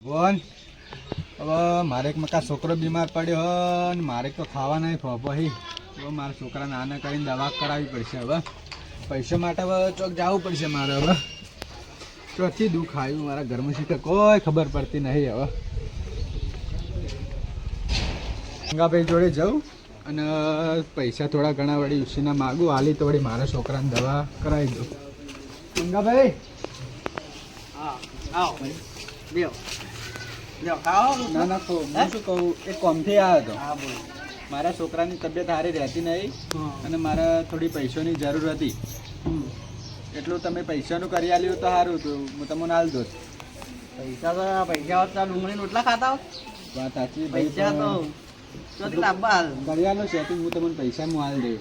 બોન હવે મારે એક મકા છોકરો બીમાર પડ્યો હો ને મારે તો ખાવા નહીં ફોફો હવે મારા છોકરાને આને કરીને દવા કરાવવી પડશે. હવે પૈસા માટે હવે ચોક જવું પડશે મારે. હવે ચોથી દુઃખ આવ્યું મારા ઘરમાં શીખે કોઈ ખબર પડતી નહીં. હવે ગંગાભાઈ જોડે જાઉં અને પૈસા થોડા ઘણા વળી ઉસીના માગું હાલી તો વળી મારા છોકરાને દવા કરાવી દઉં. ગંગાભાઈ ના ના કહું હું શું કહું એક કોમથી આવ્યો હતો. મારા છોકરાની તબિયત સારી રહેતી નહીં અને મારે થોડી પૈસાની જરૂર હતી. એટલું તમે પૈસાનું કરી આલ્યું તો સારું હતું. હું તમને હાલ દોત પૈસા ડુંગળી રોટલા ખાતા હો. વાત સાચી. પૈસા તો કરિયાનું સેટિંગ હું તમને પૈસા હું હાલ દઉં.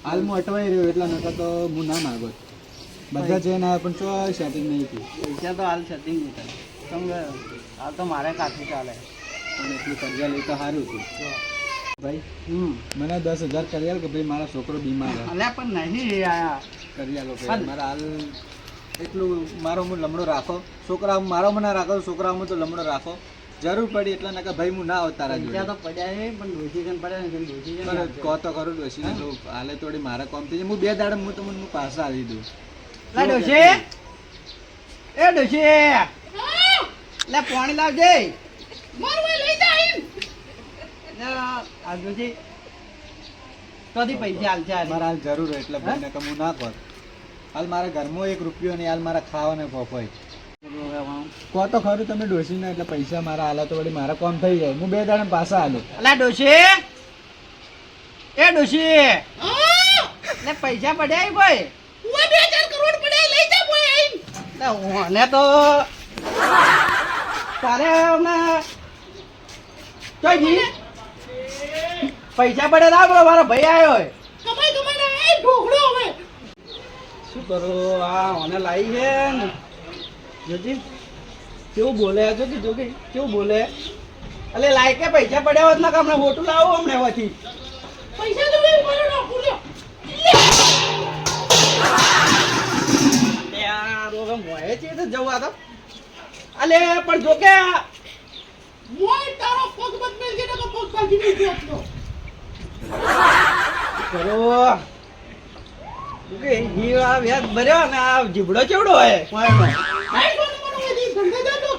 હાલ હું અટવાઈ રહ્યો એટલા નકર તો હું ના માગો. બધા છે ના પણ શું સેટિંગ નહીં થયું. પૈસા તો હાલ સેટિંગ નહીં થાય. તમે હાલ તો મારે કાઠું ચાલે પણ એટલું કરિયા લઈ તો સારું હતું ભાઈ. મને 10,000 કરિયાલ કે ભાઈ મારા છોકરો બીમાર અલ્યા પણ નહીં આયા કરિયાલો મારા હાલ એટલું મારો હું લમડો રાખો છોકરા મારો મને રાખો છોકરાઓમાં તો લમડો રાખો. જરૂર પડી એટલા નકા ભાઈ હું ના આવું તારા જોડે. તો પડ્યા છે પણ ડોસીજન પડ્યા ને ડોસીજન કહો તો ખરું ડોસીને તો હાલે થોડી મારા કોમ થઈ જાય. હું 2 દાડે હું તમને પાછા આવી દઉં. લા ડોસી એ ડોસી લે પાણી લાવજે. મારવા લઈ જાય આ ડોસી તોથી પૈસા હાલ છે મારા હાલ જરૂર હોય એટલે ભાઈને કે હું ના કર. હાલ મારા ઘરમાં 1 રૂપિયો નહીં. હાલ મારા ખાવાને ફોફાય કહો તો ખરું તમે ડોસીને એટલે પૈસા મારા હાલા તો વળી મારા કોમ થઈ જાય. હું 2 દાડે પાછા હાલું. અલા ડોસી એ ડોસી લે પૈસા પડ્યા ભાઈ 2000 કરોડ પડ્યા લઈ જા ભાઈ. ને તો તારે ચોજી પૈસા પડે ના બોલો મારો ભાઈ આવ્યો હોય. શું કરું આ મને લાવી છે ને જોજી કેવું બોલે જોજી જોગી કેવું બોલે. અલે લાઈ કે પૈસા પડ્યા હોત ના હમણાં હોટું લાવો હમણાં હોવાથી પૈસા તો મોએ છે તો જવા તો અલે પણ જો કે મોય તારો પગ બદમેલ કે તો પગ કાઢી નહીં આપનો કરો કે ઈ આ વ્યાજ ભર્યો ને આ જીબડો ચેવડો હે મોય નો હાઈ કોણ મને દી ધંધા જાતો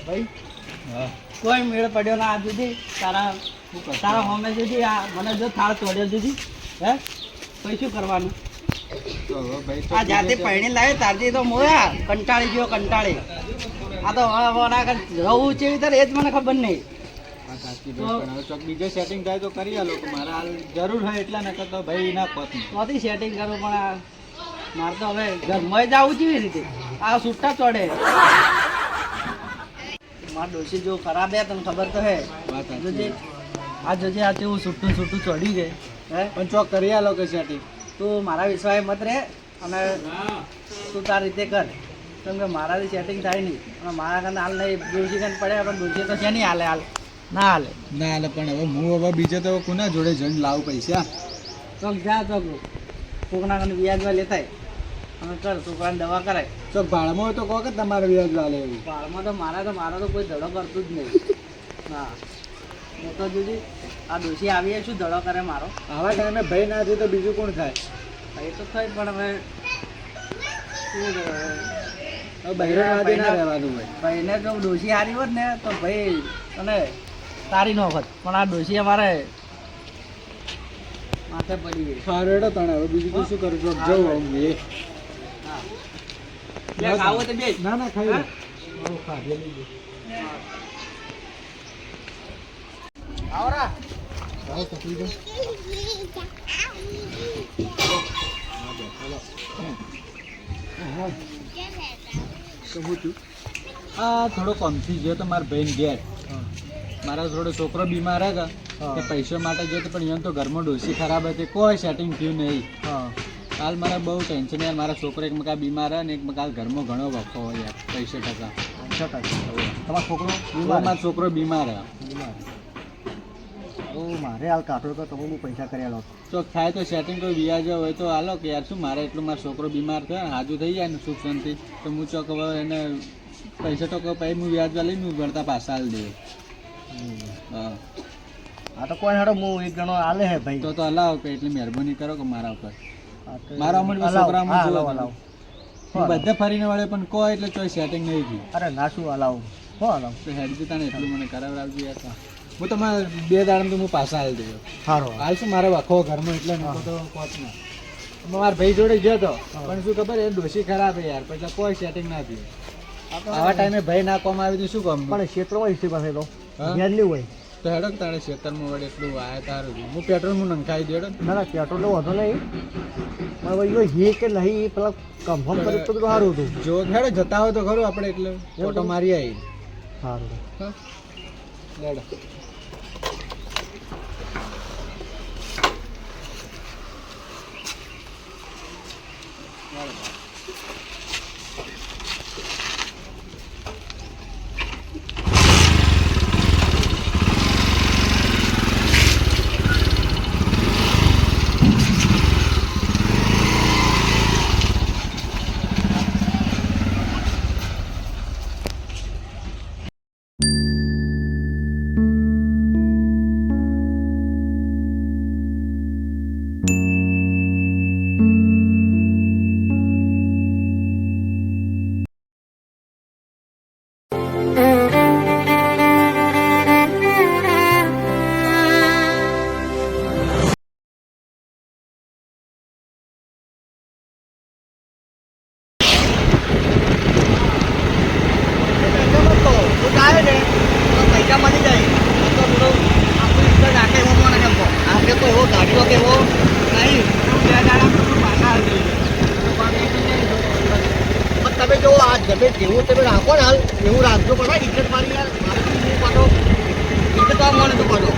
ભાઈ હા કોઈ મેળ પડ્યો ના આ દીદી તારા હોમે દીદી આ મને જો થાળ તોડ્યો દીદી હે પછી શું કરવાનું. આ જાતે પૈણી લાવે તારથી તો મોયા કંટાળી ગયો કંટાળી. આ તો રહું છે એ જ મને ખબર નહીં. બીજે સેટિંગ થાય તો કરી આલો. મારા હાલ જરૂર હોય એટલા ન કરતો ભાઈ ના કોથી સેટિંગ કરું પણ મારે તો હવે ઘરમાં જ આવું કેવી રીતે આ છૂટા ચોડે. મારા ડોસી જો ખરાબ હે તને ખબર તો હે. જોજે આ કેવું છૂટું છૂટું ચડી ગયે હે પણ ચોક કરી આલો કે સેટિંગ. તું મારા વિશ્વાસ મત રહે અને તું તારી રીતે કર. કેમ કે મારાથી સેટિંગ થાય નહીં અને મારા કારણે હાલ નહીં ડોસી કાન પડે પણ ડોસી તો છે નહીં હાલે હાલ ના હાલે ના હાલે. પણ હવે હું હવે બીજે તો કોના જોડે જઈને લાવું પૈસા. ચોક જા ચોક કોકના કારણે વ્યાજમાં લેતાય અને કર છોકરાને દવા કરાય. ચોક ભાડમાં હોય તો કહો કે તમારે વ્યાજ લાલે એવું. ભાડમાં તો મારા તો કોઈ ધડો કરતું જ નહીં. હા હું તો જોજી આ ડોસી આવીએ શું ધડો કરે મારો. આવા ટાઈમે ભાઈ ના થાય તો બીજું કોણ થાય. એ તો થાય પણ હવે બહેરાવાદી ના રહેવાનું હોય. ભાઈને જો ડોસી હારી હોત ને તો ભાઈ અને તારી નો હોત પણ આ ડોસી અમારે માથે પડી ગઈ. ફારેડો તને હવે બીજું તો શું કરું છું જવું આવું એ ખાવું તો બે ના ના ખાઈ આવરા થોડો કમથી ગયો તો મારા ભાઈને ઘેર. મારા થોડો છોકરો બીમાર હતા તે પૈસા માટે ગયો તો પણ તો ઘરમાં ડોસી ખરાબ હતી કોઈ સેટિંગ થયું નહીં. હાલ મારે બહુ ટેન્શન યાર. મારા છોકરો એક મકા બીમાર ને એક મકા ઘરમાં ઘણો વખો હોય યાર. પૈસા ટકા તમારો છોકરો મારો છોકરો બીમાર મારે હાલ કાઢો તો તમે હું પૈસા કર્યા લો તો થાય તો સેટિંગ કોઈ વ્યાજ હોય તો હાલો કે યાર શું મારે એટલું મારો છોકરો બીમાર થયો હાજુ થઈ જાય ને સુખ શાંતિ તો હું ચોક હવે એને પૈસા તો પછી હું વ્યાજવા લઈને હું ભરતા પાછા હાલ દે. હા આ તો કોઈ હાડો હું એક જણો આલે હે ભાઈ તો હલાવો કે એટલી મહેરબાની કરો કે મારા ઉપર તો મારા અમર છોકરા હલાવો. હું બધે ફરીને વળે પણ કોઈ એટલે ચોઈ સેટિંગ નહીં થયું. અરે ના શું હલાવું હો હલાવું તો હેડ જતા ને એટલું મને કરાવડાવજો યાર. હું તમારે 2 દાડા તો હું પાછા હાલ દઉં. સારો હાલ શું મારે વખો ઘરમાં એટલે નકો તો કોચ ના મારા ભાઈ જોડે ગયો તો પણ શું ખબર એ ડોશી ખરાબ હે યાર પછી કોઈ સેટિંગ ના થયું. આવા ટાઈમે ભાઈ ના કોમ આવી તો શું કામ પણ ક્ષેત્રમાં હિસ્સે પાસે લો હા? ઘેરલી હોય તો હેડો કે તારે ખેતરમાં વળે એટલું આયા તારું હું પેટ્રોલ હું નંખાઈ દેડો ના ના પેટ્રોલ તો વધો નહીં પણ ભાઈ હે કે નહીં એ પેલા કન્ફર્મ કરી તો સારું હતું જો હેડો જતા હોય તો ખરું આપણે એટલે ફોટો મારી આવી સારું હા લેડો. પૈસા મળી જાય તો બધો આપણું ઇસ્ટર રાખે એવો મને કેમ કહો આપણે કોઈ એવો ગાડીઓ કે એવો નહીં 2 દાડા પાછા આવી પણ તમે જો આ જમે જેવું તમે રાખો ને હાલ એવું રાખજો પડે ઇજ્જત મારી યાર મારે તો હું પાડો ઇજ્જત આ મને તો પાડો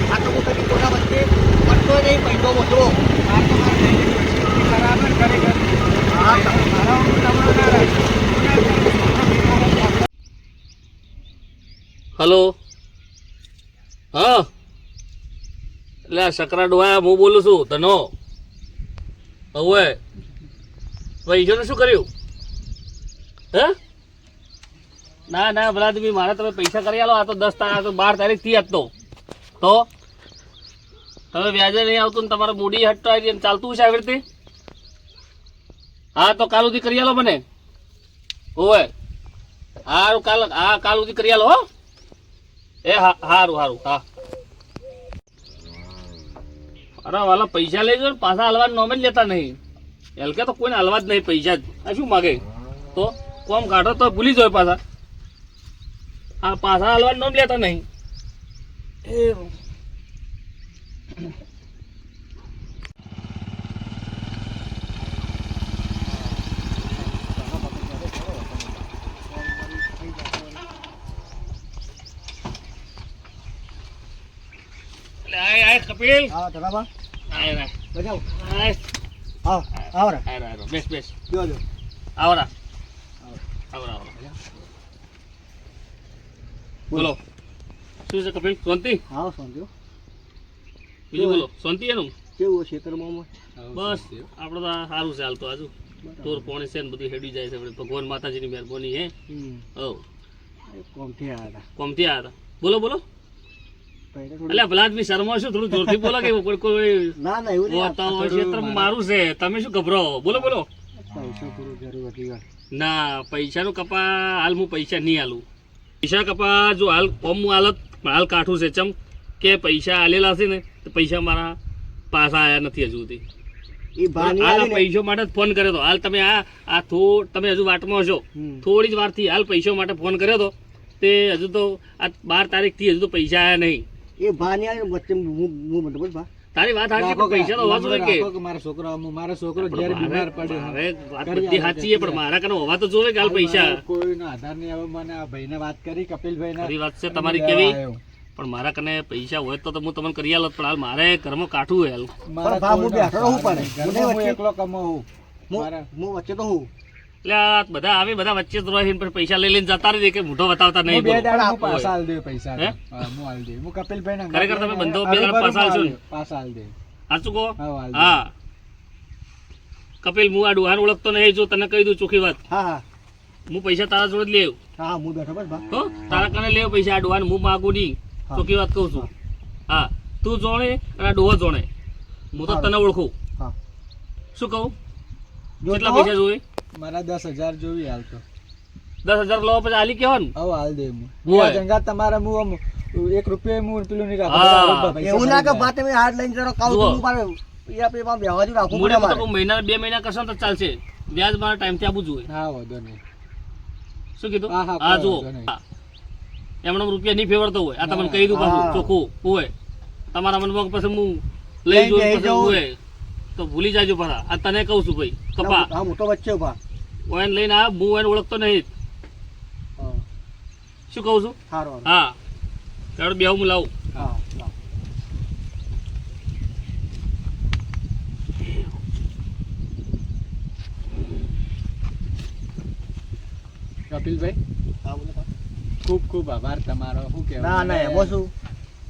આ તો હું કદી કોના વચ્ચે પડતો નહીં પૈસો મોટો બરાબર ખરેખર હા હલો હા એટલે આ શકરા ડોયા હું બોલું છું તનો હવે પૈસાનું શું કર્યું હે ના ના ભલા તમે મારે તમે પૈસા કરી આલો આ તો 10 તારીખ તો 12 તારીખ થી હતો તો તમે વ્યાજે નહીં આવતું ને તમારે મૂડી હટતો આવી એમ ચાલતું છે આવી રીતે હા તો કાલ સુધી કરી આલો મને હોવે હારું કાલ સુધી કરી આલો હો એ હા હારું હારું હા અરે વાલા પૈસા લઈ ગયો પાછા હલવા નોમે જ લેતા નહીં એલકે તો કોઈને હલવા જ નહીં પૈસા જ આ શું માગે તો કોમ કાઢો તો ભૂલી જાય પાછા આ પાછા હલવા નોમ લેતા નહીં એ આય કપિલ હા ધરાબા આય બજાવ આય આવ આવ રે આય બેસ બેસ જો જો આવરા આવરા બોલો શું છે કપિલ શાંતિ હા સમજો બીજું બોલો શાંતિ એનું કેવું ક્ષેત્રમાં બસ આપણે તો સારું છે હાલ તો આજુ તોર પોણી છે ને બધું હેડી જાય છે આપણે ભગવાન માતાજીની મહેરબાની હે હવ કોમથી આવ્યા હતા કોમથી આવ્યા હતા બોલો બોલો પહેલા થોડું- એટલે ભલા આદમી શરમા શું થોડું જોરથી બોલો કે કોઈ ના ના એવું નહીં ક્ષેત્રમાં મારું છે તમે શું ગભરાવો બોલો બોલો પૈસા થોડું જરૂર હતી યાર ના પૈસાનું કપા હાલ હું પૈસા નહીં હાલું પૈસા કપા જો હાલ કોમ હાલત હાલ કાઠું છે ચમ કે પૈસા હાલેલા છે ને તો પૈસા મારા પાછા આવ્યા નથી હજુ સુધી એ ભાની હાલ આ આવી ને પૈસો માટે જ ફોન કર્યો હતો હાલ તમે તમે હજુ વાટમાં છો હમ. થોડી જ વારથી હાલ પૈસો માટે ફોન કર્યો હતો તે હજુ તો આ 12 તારીખથી હજુ તો પૈસા આવ્યા નહીં એ ભાની આવી ને વચ્ચે હું બધું બોલ ભા તારી વાત સાચી પણ પૈસા તો હોવા જોઈએ કે રાખો કે મારો છોકરો ઘેર બીમાર પડ્યો મારે વાત બધી સાચી છે પણ મારા કને હોવા તો જોવે કે હાલ પૈસા કોઈનો આધાર નહીં આવે મને આ ભાઈને વાત કરી કપિલભાઈને ખરી વાત છે તમારી કેવી પણ મારા કને પૈસા હોય તો હું તમને કરી આલત પણ હાલ મારે ઘરમાં કાઠું હોય હાલ મારા પણ ભા, હું બેઠો રહું પડે. ઘરમાં હું વચ્ચે- એકલો કમાઉં હું મારા હું વચ્ચે તો હું એટલે આ બધા આવે બધા વચ્ચે જ રહે ને પછી પૈસા લઈ લઈને જતા રહી કે મોઢો બતાવતા નહીં હું બે બોલો. દાડા હું પાછા આલ દે પૈસા હે? હા, હું આલ દે હું કપિલભાઈ ના ખરેખર તમે બંધો બે દાડા પાછા આલશો ને? પાછા આલ દે સાચું કહો હા આલ દે હા કપિલ હું આ ડોહાને ઓળખતો નહીં જો તને કહી દઉં ચોખ્ખી વાત હા હા હું પૈસા તારા જોડે જ લેવ હા હું બેઠો બસ બા હો તારા કને લેવ પૈસા આ ડોહાને હું માગું નહીં હા. ચોખ્ખી વાત કહું છું હા તું જોણે અને આ ડોહો જોણે હું તો હા. તને ઓળખું હા શું કહું જો કેટલા તો? પૈસા જોઈએ મારા 10,000 જોવી હાલ તો 10,000 લો પછી આલી કહેવાનું હવે હાલ દે હું હોય. આ જંગાત તમારા હું આમ 1 રૂપિયો હું પેલું નહીં હા. રાખતો પૈસા એવું ના કે ભરી બા તમે હાથ લઈને જરો કાઉ જુઓ. તું પાડે એ આપણે એમાં બેહવાજુ રાખવું મૂડી પડે તો મારે મહિના 2 મહિના કરશો ને તો ચાલશે વ્યાજ મારા ટાઈમથી આપવું જોઈએ જાય. હા વાંધો નહીં શું કીધું હા, હા, હા કોઈ જુઓ વાંધો નહીં. હા. એમણે રૂપિયા નહીં ફેવરતો હોય આ તમને ના, કહી દઉં પાછું હા. ચોખ્ખું હોય તમારા મનમાં પછી હું લઈ લઈને જોઉં બેસી પછી જાઉં. હોય તો ભૂલી જાજો પાછા આ તને કહું છું ભાઈ કપા હા મોટો બચ્ચો બા ઓયન લઈને આ હું એને ઓળખતો નહીં હા શું કહું છું સારું હા ત્યારે બે હું લાવું હા હા કપિલભાઈ હા બોલો બા. ખૂબ ખૂબ આભાર તમારો શું કહેવાય ના ના એમાં શું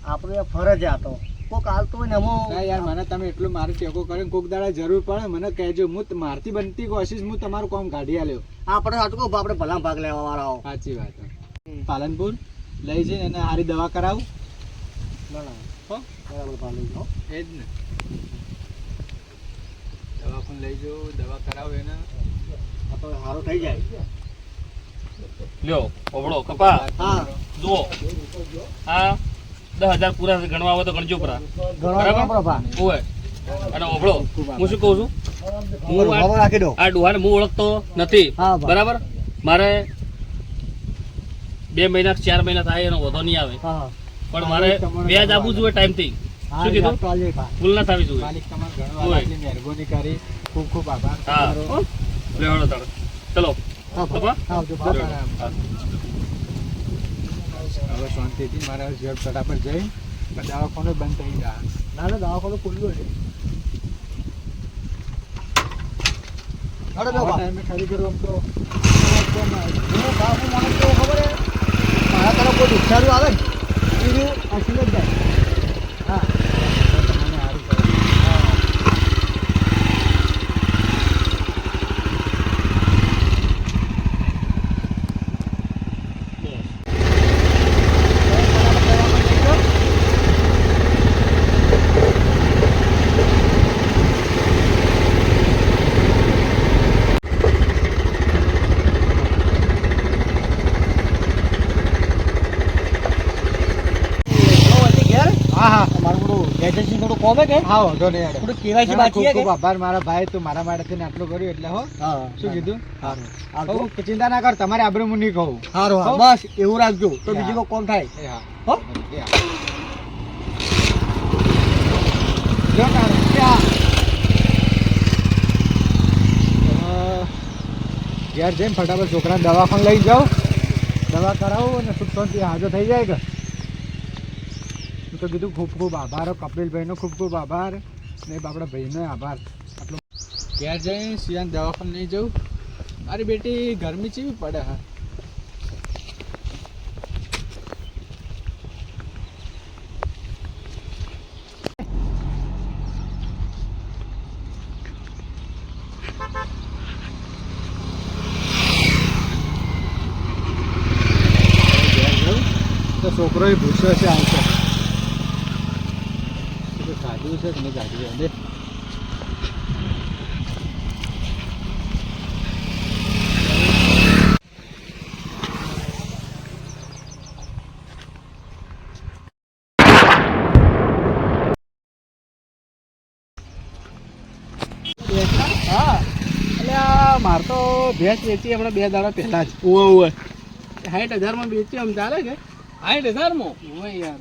આપણે ફરજ આ તો કોક હાલતો હોય ને એમાં ના યાર મને તમે એટલું મારો ટેકો કર્યો ને કોક દાડા જરૂર પડે મને કહેજો હું મારથી બનતી કોશિશ હું તમારું કામ કાઢી આલ્યો આપણે સાચું કહું આપણે ભલા ભાગ લેવા વાળા હો. સાચી વાત પાલનપુર લઈ જઈને એને સારી દવા કરાવું ના ના હો બરાબર ભાગ લઈ જાઓ. એ જ ને દવા પણ લઈ જાઉં દવા કરાવું એને આ તો સારું થઈ જાય લ્યો ઓબળો કપા હા જુઓ હા 10,000 પૂરા ગણવા આવે તો ગણજો પરા ઘણો બરાબર? આપણો ભા હોય અને ઓબળો હું શું કહું છું હું આ- ભાવ રાખી દો આ ડોહાને હું ઓળખતો નથી હા, બા. બરાબર મારે 2 મહિના 4 મહિના થાય એનો વધો નહીં આવે હા પણ મારે વ્યાજ આપવું જોઈએ ટાઈમથી હા શું કીધું તો આલીએ ભા. ભૂલ ના થવી જોઈએ માલિક તમારે ઘણો હોય. આટલી મહેરબાની કરી ખૂબ ખૂબ આભાર હા તમારો. લેવાડો તારે ચલો હા ભા. કપા હા આવજો ભા. હા. હવે શાંતિથી મારા ઘર ફટાફટ જઈ દવાખાનું બંધ થઈ ગયા ના ના દવાખાનું ખુલ્લું છે હાલો બેહો ભા. ટાઈમે ખરેખર આમ તો હું ભા, હું મને કેવું ખબર હે? મારા તરફ કોઈ દુખ્યારું આવે ને એ રહ્યું હસીને જ જાય હા તમને સારું કર્યું. હા હા મારું થોડું એજન્સી થોડું કોમે કે હા વાંધો નહીં યાર. થોડું કેવાયસી ના, ના, બાકી ખૂબ છે કે ખૂબ આભાર મારા ભાઈ તું મારા માટેથી આટલું કર્યું એટલે હો હા શું કીધું સારું આવજો કહું કે ચિંતા ના કર તમારે આબરૂ હું નહીં કહું સારું હા હો? બસ એવું રાખજો તો હા. બીજું કોઈ કોમ થાય એ હા હો એ હા. જો તારે, એ હા. ઘેર જઈને ફટાફટ છોકરાને દવાખાને લઈ જાઓ દવા કરાવો અને સુખ શાંતિ હાજર થઈ જાય કે હું તો કીધું ખૂબ ખૂબ આભાર હો કપિલભાઈનો ખૂબ ખૂબ આભાર ને આપણા ભાઈનો આભાર આટલો ઘેર જઈને સિયાન દવાખાને લઈ જાઉં મારી બેટી ગરમી ચેવી પડે હા તો છોકરો એ ભૂસ્યો છે આવશે તો ખાધું છે કે નહીં ખાધું છે દે હા એટલે આ માર તો ભેંસ વેચી હમણાં 2 દાડા પહેલા જ ઓવે 60,000 માં વેચી આમ ચાલે કે 60,000 માં હોય યાર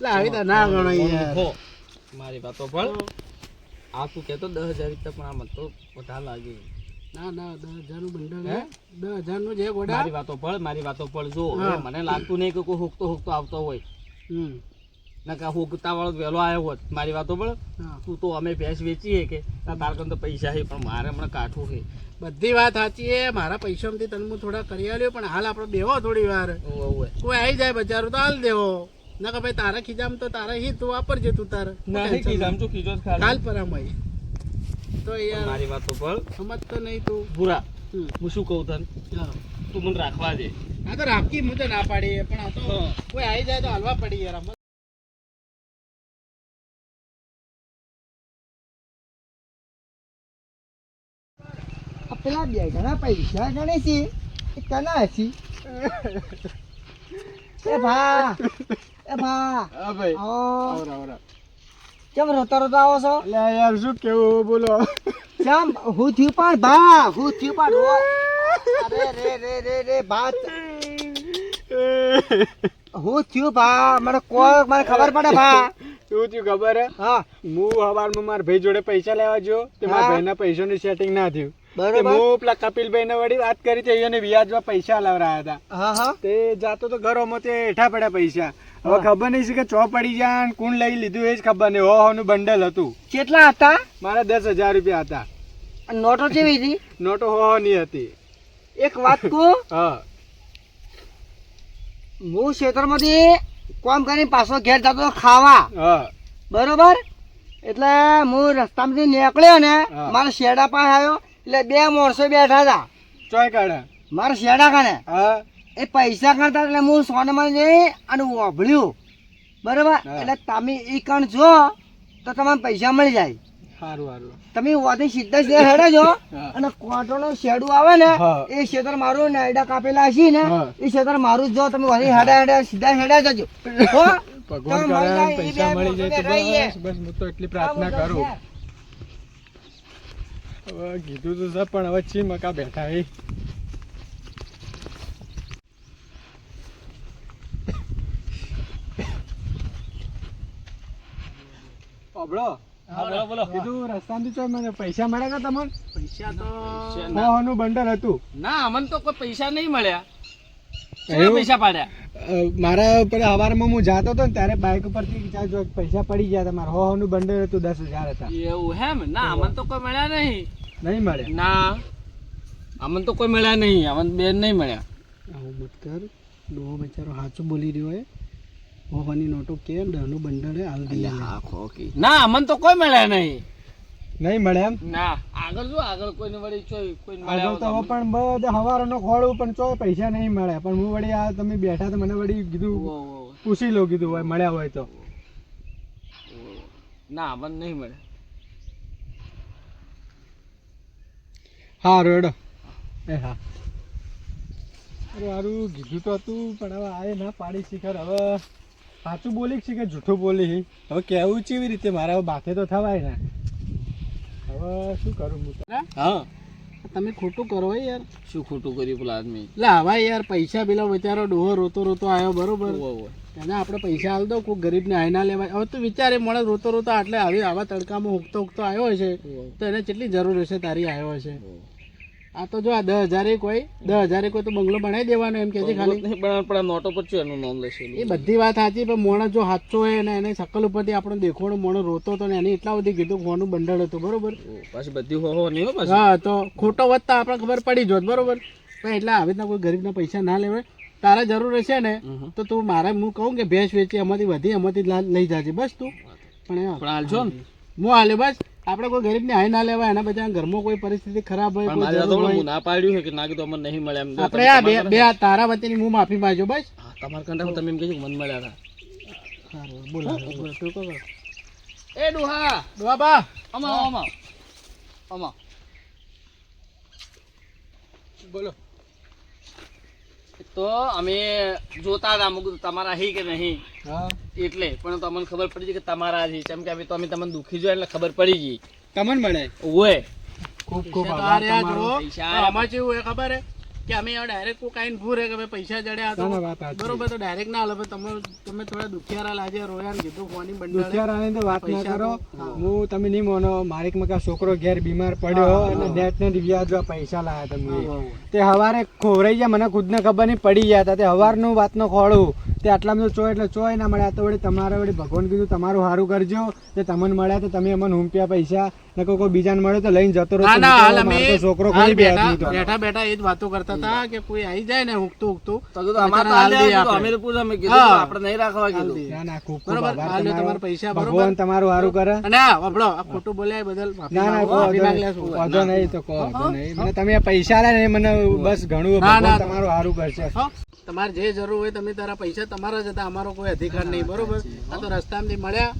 એટલે આવી તો ના ગણો યાર. હો, મારી વાતો પણ આ તું કહેતો 10,000 રૂપિયા પણ આ મને તો વધારે લાગે. ના ના 10,000 નું બંડલ હે? 10,000 નું છે ગોડા. મારી વાતો પણ જો હા. હવે મને લાગતું નહીં કે કોઈ હોકતો આવતો હોય. હમ. ના કે હોકતા વાળો વહેલો આવ્યો હોત. મારી વાતો પણ હા. તું તો અમે ભેંસ વેચીએ કે તાર કન તો પૈસા છે પણ મારે હમણાં કાઠું છે. બધી વાત સાચી છે. મારા પૈસામાંથી તને હું થોડા કરી આલ્યો, પણ હાલ આપણે બેહો થોડી વાર. ઓવે કોઈ આવી જાય બચારો તો હાલ દેવો. ના કે ભાઈ તારા ખીજામ તો તારા હી તું વાપરજે તું તારે. નહીં કીધું જો કીધો જ ખાલી. હાલ પર આમાં તો યાર મારી વાતો પણ સમજતો નહીં તું. પૂરા હમ. હું શું કહું તને હા. તું મને રાખવા દે. આ તો રાખી હું તો ના પાડી, પણ આ તો હા. કોઈ આવી જાય તો હાલવા પડી યાર. આમાં પેલા બે ઘણા પૈસા ગણે છે એ કના છે? એ ભા હા ભાઈ આવો. આવરા આવરા. કેમ રોતા રોતા આવો છો? એટલે યાર શું કેવું બોલો. કેમ હું થયું પણ ભા હું થયું પણ રો. અરે રે રે રે રે ભા હું થયું ભા મને કોઈ મને ખબર પડે ભા. શું થયું ખબર હે? હા હું સવારમાં મારા ભાઈ જોડે પૈસા લેવા ગયો તે મારા હા. ભાઈના પૈસાનું સેટિંગ ના થયું. તે બરોબર. હું પેલા કપિલભાઈને વળી વાત કરી હતી એને વ્યાજમાં પૈસા લાવરાયા હતા. હા હા તે જાતો તો ઘરોમાં તે હેઠા પડ્યા પૈસા. હવે હા. ખબર નહીં છે કે ચો પડી જાય ને કોણ લઈ લીધું એ જ ખબર નહીં. હોનું બંડલ હતું. કેટલા હતા? મારા 10,000 રૂપિયા હતા. અને નોટો કેવી હતી? નોટો હોની હતી. એક વાત કહું, હા હું ખેતરમાંથી કામ કરીને પાછો ઘેર જતો હતો ખાવા. હા બરોબર. એટલે હું રસ્તામાંથી નીકળ્યો ને હા. મારા શેડા પાસે આવ્યો એટલે બે માણસો બેઠા હતા ચોય કાઢા. મારા શેડા ખાને. હા એ પૈસા ગણતા એટલે હું સોનામાં જઈ અને વાભળ્યું. બરોબર. હા. એટલે તમે એ કણ જો તો તમને પૈસા મળી જાય. સારું સારું. તમે વાથી સીધા સીધા હેડે જો હા. અને કોટોનું શેડું આવે ને હા. એ શેતર મારું નાયડા કાપેલા હશે ને હા. એ શેતર મારું જ જો તમે વાથી હેડા હેડા સીધા હેડા જજો હો? ભગવાન તો મળી કરે જાય, એ પૈસા બે મળી જાય તો માણસો બેઠા બસ બસ હું તો એટલી પ્રાર્થના આ કરું. છે. હવે કીધું તો સર પણ હવે ચી મકા બેઠા એ. અબળો હા બોલો બોલો. કીધું રસ્તામાંથી ચોય મને પૈસા મળ્યા કે તમને? પૈસા તો હોનું બંડલ હતું. ના અમને તો કોઈ પૈસા નહીં મળ્યા. એવું? કેટલા પૈસા પાડ્યા? મારા પેલા સવારમાં હું જાતો હતો ને ત્યારે બાઇક ઉપરથી જો પૈસા પડી ગયા હતા. મારા હોનું બંડલ હતું 10,000 હતા. એવું હેમ? ના અમને તો કોઈ મળ્યા નહીં. નહીં મળે. ના અમને તો કોઈ મળ્યા નહીં. અમને બેન નહીં મળ્યા. આવું મત કર. ડોહો બચારો સાચું બોલી રહ્યો હે. હોવાની નોટો કે દહનું બંડલ હે હાલ દઈએ. ના અમને તો કોઈ મળ્યા નહીં. નહીં મળે એમ. ના આગળ જો આગળ કોઈને વળી કોઈને આગળ તો હવે પણ બધા હવારનો ખોળું પણ ચોય પૈસા નહીં મળે. પણ હું વળી આ તમે બેઠા તો મને વળી કીધું પૂછી લો કીધું હોય મળ્યા હોય તો. ના અમને નહીં મળે. હા રોડ એ હા અરે સારું કીધું તો હતું પણ હવે આ ના પાડી શીખર. હવે સાચું બોલી શીખર જૂઠું બોલી. હવે કેવું કેવી રીતે મારા હવે બાથે તો થવાય ને. હવે શું કરું હું તો? હા તમે ખોટું કરો હે યાર. શું ખોટું કર્યું પેલા આદમી? એટલે આવા યાર પૈસા પેલો બચારો ડોહો રોતો રોતો આવ્યો બરોબર. એને આપણે પૈસા હાલ દો કોઈ ગરીબને આઈ ના લેવાય. હવે તું વિચારે મળે રોતો રોતો આટલે આવી આવા તડકામાં હુકતો હુકતો આવ્યો હશે તો એને કેટલી જરૂર હશે તારી આવ્યો હશે. આ તો જો આ 10,000 કોઈ 10,000 કોઈ તો બંગલો બનાવી દેવાનો એમ કે છે ખાલી. પણ નોટો પર શું એનું નામ લેશે? એ બધી વાત સાચી પણ મોણસ જો સાચો હોય ને એને શકલ ઉપરથી આપણો દેખવાનો મોણસ રોતો હતો ને એને એટલા બધી કીધું ફોનનું બંડલ હતું બરોબર. પાછી બધી હો નહીં હો પાછી. હા તો ખોટો વધતા આપણે ખબર પડી જોત બરોબર. પણ એટલે આવી રીતના કોઈ ગરીબના પૈસા ના લેવાય. તારે જરૂર હશે ને તો તું મારે હું કહું કે ભેંસ વેચી એમાંથી વધી એમાંથી લઈ જાજે બસ તું. પણ હાલજો ને. હું હાલે બસ. આપણે કોઈ ગરીબને હાઈ ના લેવાય. એના બધા ઘરમાં કોઈ પરિસ્થિતિ ખરાબ હોય કોઈ જરૂર હોય. ના પાડ્યું છે કે ના કીધું અમને નહીં મળે એમ. આપણે આ બે તારા વતીની હું માફી માંગજો બસ. તમારા કંટા તમે એમ કહેજો મને મળ્યા હતા. સારું બોલા તું કહો. એ ડુહા ડોબા અમા અમા અમા બોલો. તો અમે જોતા હતા અમુક તમારા હી કે નહીં હા એટલે પણ તમને ખબર પડી ગઈ કે તમારા જ કેમ કે અમે તમને દુખી જોયા એટલે ખબર પડી ગઈ. તમને મળે. ઓએ ખૂબ ખૂબ પૈસા તો આભાર આ રહ્યા તમારો. જો. પૈસા આમાં કેવું હોય ખબર હે કે અમે ડાયરેક્ટ કોઈ કાંઈ ભૂરે કે ભાઈ પૈસા જડ્યા તો ના, ના, વાત સાચી. બરોબર તો ડાયરેક્ટ ના હાલે તમે થોડા દુખિયારા લાજે રોયા ને કીધું ફોની બંડલ દુખિયારાની તો વાત ના પૈસા કરો. તો, હા. હું તમે નહીં માનો, મારે એક મકા છોકરો ઘેર બીમાર પડ્યો અને નેટ ને વ્યાજવા પૈસા લાયા તમે. તે હવારે ખોવરાઈ ગયા, મને ખુદને ખબર નહીં પડી ગયા હતા. તે હવારનું વાતનો ખોળું તે આટલામાં ચોય એટલે ચોય ના મળ્યા. તો વળી તમારે વળી ભગવાન કીધું તમારું સારું કરજો. તે તમને મળ્યા તો તમે અમને હુંપ્યા પૈસા ને કોઈ બીજાને મળે તો લઈને જતો રહો. ના ના હાલ અમે મારો તો છોકરો હાલ કોઈ બે હાથ નહીં તો. બેઠા બેઠા એ જ વાતો કરતા હતા કે કોઈ આવી જાય ને હુંકતું તો કીધું અમારે તો હાલ દે, કીધું અમે તો પૂછ્યું, અમે કીધું હા. આપણે નહીં રાખવા કીધું. ના ના ખૂબ ખૂબ બરોબર, આભાર હાલ લો તમારો. તમારા પૈસા, બરોબર. ભગવાન તમારું સારું કરે. અને આ વાપરો આ ખોટું બોલ્યા એ બદલ માફી ના ના માંગો, કોઈ માફી માંગ વાંધો લેશું. વાંધો નહીં તો કોઈ વાંધો નહીં. મને તમે આ પૈસા લે ને એ મને બસ ઘણું. ના, ના. ભગવાન તમારું સારું કરશે. હો? તમારે જે જરૂર હોય તમે તારા પૈસા તમારા જ હતા, અમારો કોઈ અધિકાર નહીં. બરોબર, આ તો રસ્તામાંથી મળ્યા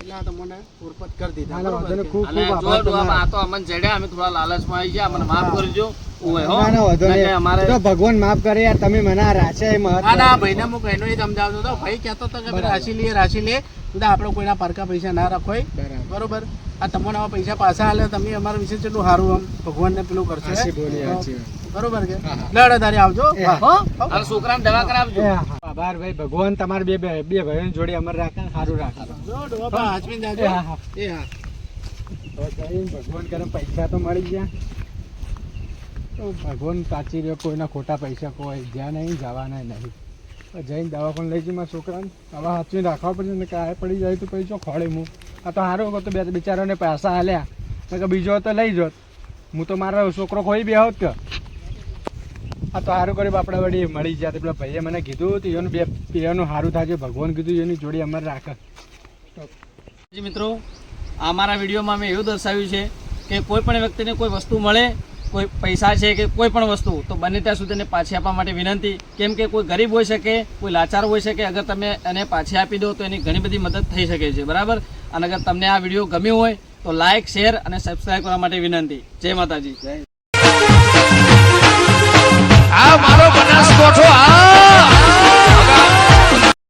એટલે આ તમને ઉરપત કરી દીધા. ના ના વાંધો નહીં. ખૂબ અને ખૂબ જો આભાર ડોહા, તમારો. આ તો અમને જડ્યા, અમે થોડા લાલચમાં આવી ગયા, અમને માફ કરજો. ઓય હો. ના ના વાંધો નકે નહીં. અમારે તો ભગવાન માફ કરે યાર. તમે મને આ રાખ્યા એ મહત્વ. ના ના ભાઈને હું કહીનો એ સમજાવતો હતો. ભાઈ કહેતો હતો કે ભાઈ રાશી લે તો આપણે કોઈના પારકા પૈસા ના રાખોય. બરાબર. બરોબર, આ તમને આવા પૈસા પાછા હાલે તમે અમારા વિશે કેટલું સારું આમ ભગવાનને પેલું કરશો. સાચી બોલી, સાચી વાત. બરોબર કે લડે તારે આવજો. એ હા. હો? અને છોકરાને દવા કરાવજો. એ હા. આભાર ભાઈ. ભગવાન તમારે બે ભાઈઓની જોડે અમર રાખે ને સારું રાખે. જો ડોબા હાચવીને જાજો. એ હા, હા. એ હા. તો જઈને ભગવાન કરે પૈસા તો મળી ગયા. તો ભગવાન સાચી રહ્યો. કોઈના ખોટા પૈસા કોઈ જ્યાં નહીં જવાના નહીં. તો જઈને દવાખાને લઈ જઈ મારા છોકરાને હવે સાચવીને રાખવા પડશે ને કાંઈ પડી જાય તો પૈસો ખોળે હું. આ તો સારું હતો બે બિચારાને પૈસા હાલ્યા ને કે બીજો તો લઈ જોત. હું તો મારો છોકરો ખોઈ બે હોત કે. આ તો સારું કર્યું આપણે વળી મળી ગયા. પેલા ભાઈએ મને કીધું તો એનું બેનું સારું થાય છે. ભગવાન કીધું એની જોડી અમારે રાખે. જી મિત્રો, આ અમારા વિડીયોમાં અમે એવું દર્શાવ્યું છે કે કોઈ પણ વ્યક્તિને કોઈ વસ્તુ મળે, કોઈ પૈસા છે કે કોઈ પણ વસ્તુ, તો બને ત્યાં સુધી એને પાછી આપવા માટે વિનંતી. કેમ કે કોઈ ગરીબ હોઈ શકે, કોઈ લાચાર હોઈ શકે. અગર તમે એને પાછી આપી દો તો એની ઘણી બધી મદદ થઈ શકે છે. બરાબર. અને અગર તમને આ વિડીયો ગમ્યો હોય તો લાઇક, શેર અને સબસ્ક્રાઈબ કરવા માટે વિનંતી. જય માતાજી. આ મારો બનાસકોઠો આ